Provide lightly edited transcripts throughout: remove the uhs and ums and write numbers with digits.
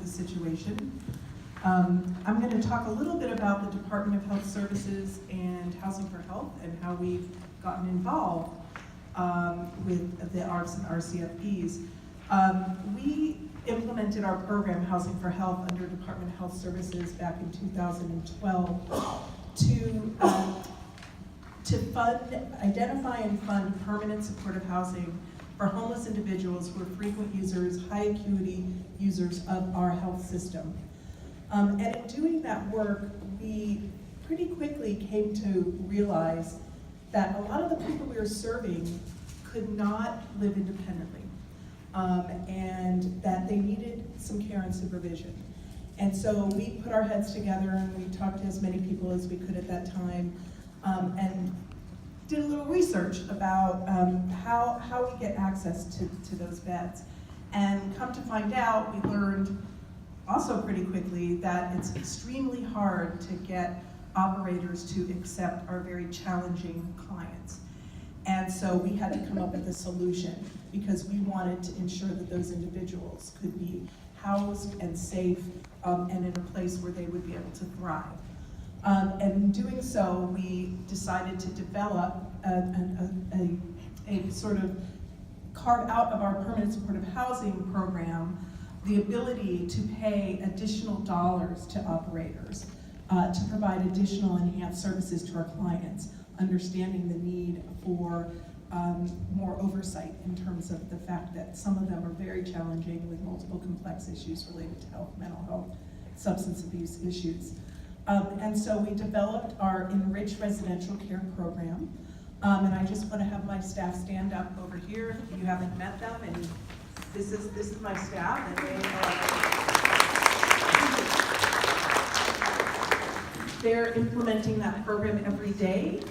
situation. I'm going to talk a little bit about the Department of Health Services and Housing for Health and how we've gotten involved with the ARFs and RCFPs. We implemented our program, Housing for Health, under Department of Health Services back in 2012 to identify and fund permanent supportive housing for homeless individuals who are frequent users, high acuity users of our health system. And in doing that work, we pretty quickly came to realize that a lot of the people we were serving could not live independently, and that they needed some care and supervision. And so we put our heads together and we talked to as many people as we could at that time, and did a little research about how we get access to those beds. And come to find out, we learned also pretty quickly that it's extremely hard to get operators to accept our very challenging clients. And so we had to come up with a solution because we wanted to ensure that those individuals could be housed and safe and in a place where they would be able to thrive. And in doing so, we decided to develop a sort of carve out of our permanent supportive housing program the ability to pay additional dollars to operators to provide additional enhanced services to our clients, understanding the need for more oversight in terms of the fact that some of them are very challenging with multiple complex issues related to health, mental health, substance abuse issues. And so we developed our Enriched Residential Care Program. And I just want to have my staff stand up over here if you haven't met them. And this is my staff, and they're implementing that program every day.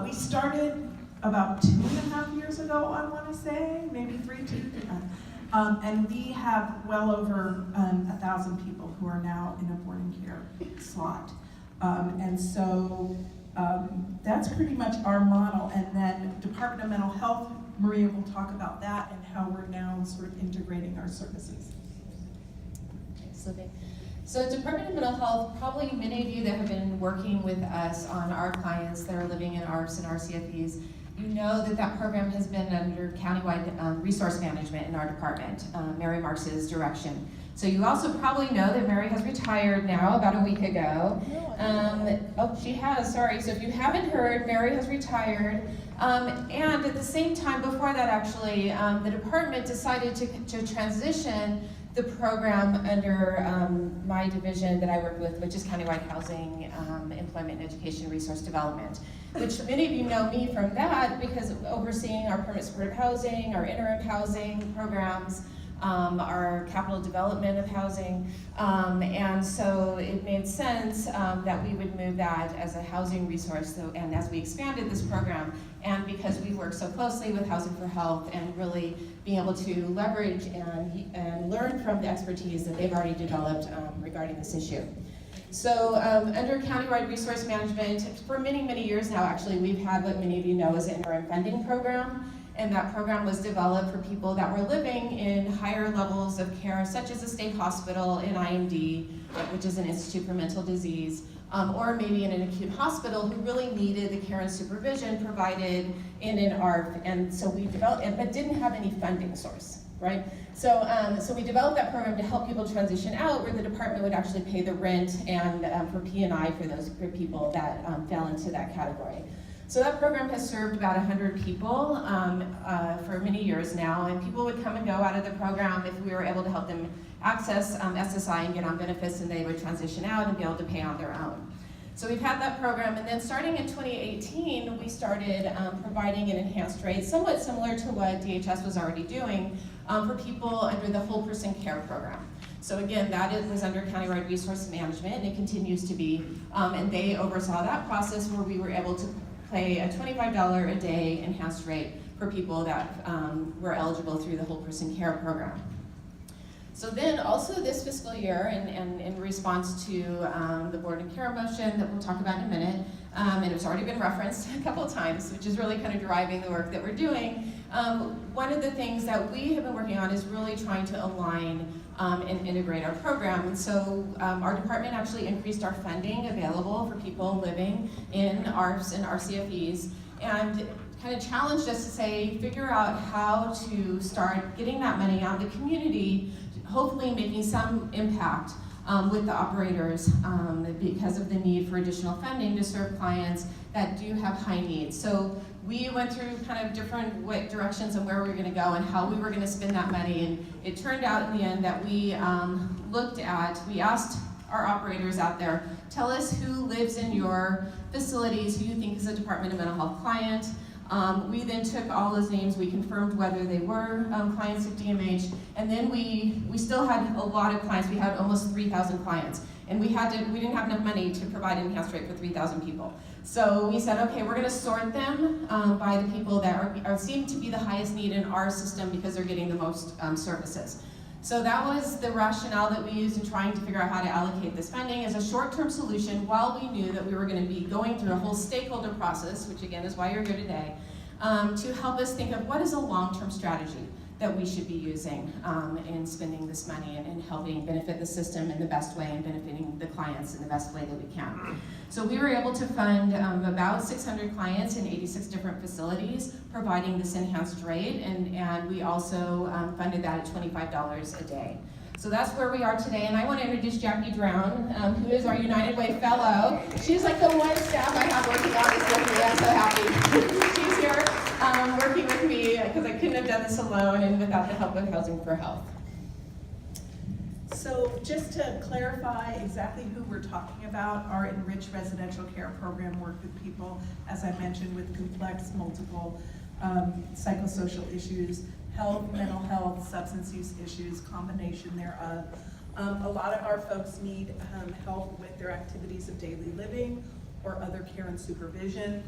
We started about 2.5 years ago, I want to say, maybe 3, 2. And we have well over 1,000 people who are now in a boarding care slot. And so that's pretty much our model. And then Department of Mental Health, Maria will talk about that and how we're now sort of integrating our services. Thanks, Libby. So Department of Mental Health, probably many of you that have been working with us on our clients that are living in ARFs and RCFPs, you know that that program has been under countywide resource management in our department, Mary Marks's direction. So you also probably know that Mary has retired now about a week ago. Oh, she has, sorry. So if you haven't heard, Mary has retired. And at the same time, before that actually, the department decided to transition the program under my division that I work with, which is Countywide Housing, Employment, and Education Resource Development, which many of you know me from that because overseeing our permanent supportive housing, our interim housing programs, our capital development of housing, and so it made sense that we would move that as a housing resource. So, and as we expanded this program, and because we work so closely with Housing for Health and really being able to leverage and learn from the expertise that they've already developed regarding this issue. So under Countywide Resource Management, for many, many years now, actually, we've had what many of you know as an interim funding program. And that program was developed for people that were living in higher levels of care, such as a state hospital, an IMD, which is an Institute for Mental Disease, or maybe in an acute hospital who really needed the care and supervision provided in an ARF. And so we developed it, but didn't have any funding source, right? So, so we developed that program to help people transition out, where the department would actually pay the rent and for P&I for people that fell into that category. So that program has served about 100 people for many years now, and people would come and go out of the program if we were able to help them access SSI and get on benefits, and they would transition out and be able to pay on their own. So we've had that program, and then starting in 2018, we started providing an enhanced rate, somewhat similar to what DHS was already doing for people under the Whole Person Care Program. So again, that was under Countywide Resource Management, and it continues to be, and they oversaw that process where we were able to pay a $25 a day enhanced rate for people that were eligible through the Whole Person Care Program. So then also this fiscal year, and in response to the board and care motion that we'll talk about in a minute, and it's already been referenced a couple of times, which is really kind of driving the work that we're doing. One of the things that we have been working on is really trying to align and integrate our program. And so our department actually increased our funding available for people living in ARFs and RCFEs, and kind of challenged us to say, figure out how to start getting that money out in the community, hopefully making some impact with the operators because of the need for additional funding to serve clients that do have high needs. So we went through kind of different directions on where we were going to go and how we were going to spend that money. And it turned out in the end that we asked our operators out there, tell us who lives in your facilities, who you think is a Department of Mental Health client. We then took all those names, we confirmed whether they were clients of DMH, and then we still had a lot of clients. We had almost 3,000 clients, and we didn't have enough money to provide an enhanced rate for 3,000 people. So we said, okay, we're gonna sort them by the people that seem to be the highest need in our system because they're getting the most services. So that was the rationale that we used in trying to figure out how to allocate this funding as a short-term solution while we knew that we were going to be going through a whole stakeholder process, which again is why you're here today, to help us think of what is a long-term strategy that we should be using in spending this money and helping benefit the system in the best way and benefiting the clients in the best way that we can. So we were able to fund about 600 clients in 86 different facilities, providing this enhanced rate, and we also funded that at $25 a day. So that's where we are today, and I want to introduce Jackie Drown, who is our United Way Fellow. She's like the one staff I have working on this with me. I'm so happy. She's here working with me because I couldn't have done this alone and without the help of Housing for Health. So just to clarify exactly who we're talking about, our Enriched Residential Care Program work with people, as I mentioned, with complex, multiple psychosocial issues, health, mental health, substance use issues, combination thereof. A lot of our folks need help with their activities of daily living or other care and supervision.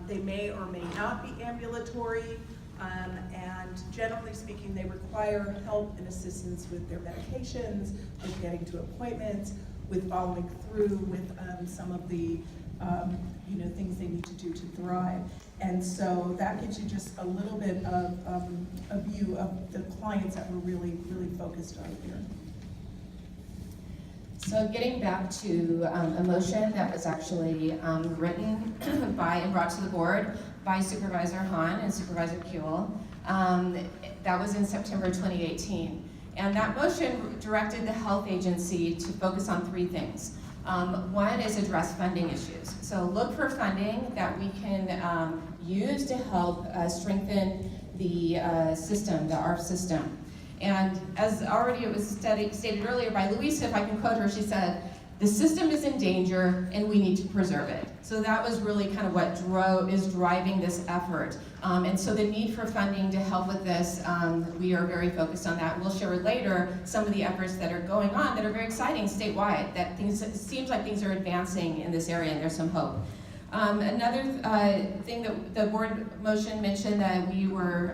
They may or may not be ambulatory, and generally speaking, they require help and assistance with their medications, with getting to appointments, with following through with some of the things they need to do to thrive. And so that gives you just a little bit of a view of the clients that we're really focused on here. So getting back to a motion that was actually written by and brought to the board by Supervisor Hahn and Supervisor Kuehl. That was in September 2018. And that motion directed the health agency to focus on three things. One is address funding issues. So look for funding that we can use to help strengthen the system, the ARF system. And as already it was stated earlier by Louisa, if I can quote her, she said, the system is in danger and we need to preserve it. So that was really kind of what is driving this effort. And so the need for funding to help with this, we are very focused on that. We'll share later some of the efforts that are going on that are very exciting statewide, it seems like things are advancing in this area and there's some hope. Another thing that the board motion mentioned that we were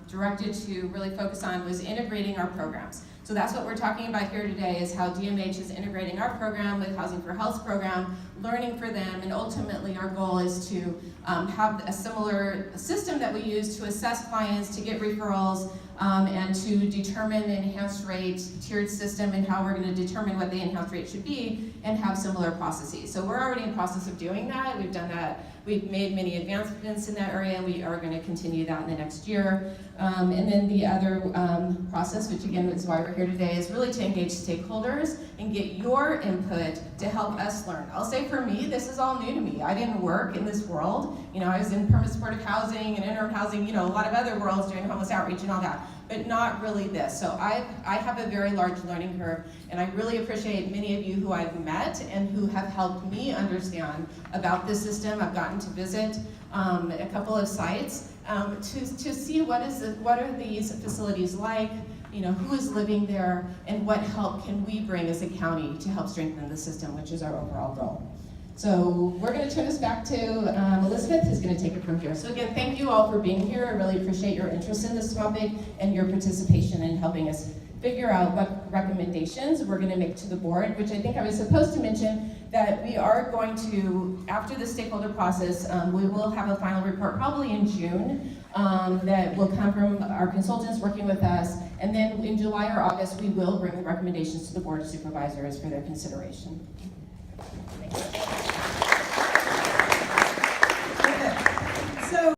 directed to really focus on was integrating our programs. So that's what we're talking about here today, is how DMH is integrating our program with Housing for Health's program, learning for them, and ultimately our goal is to have a similar system that we use to assess clients, to get referrals, and to determine an enhanced rate tiered system and how we're going to determine what the enhanced rate should be and have similar processes. So we're already in process of doing that. We've done that. We've made many advancements in that area, and we are going to continue that in the next year. And then the other process, which again is why we're here today, is really to engage stakeholders and get your input to help us learn. I'll say for me, this is all new to me. I didn't work in this world. You know, I was in permanent supportive housing and interim housing, you know, a lot of other worlds doing homeless outreach and all that, but not really this. So I have a very large learning curve, and I really appreciate many of you who I've met and who have helped me understand about this system. I've gotten to visit a couple of sites to see what are these facilities like, you know, who is living there, and what help can we bring as a county to help strengthen the system, which is our overall goal. So we're going to turn this back to Elizabeth, who's going to take it from here. So again, thank you all for being here. I really appreciate your interest in this topic and your participation in helping us figure out what recommendations we're going to make to the board, which I think I was supposed to mention that we are going to, after the stakeholder process, we will have a final report probably in June that will come from our consultants working with us, and then in July or August we will bring the recommendations to the Board of Supervisors for their consideration. Thank you.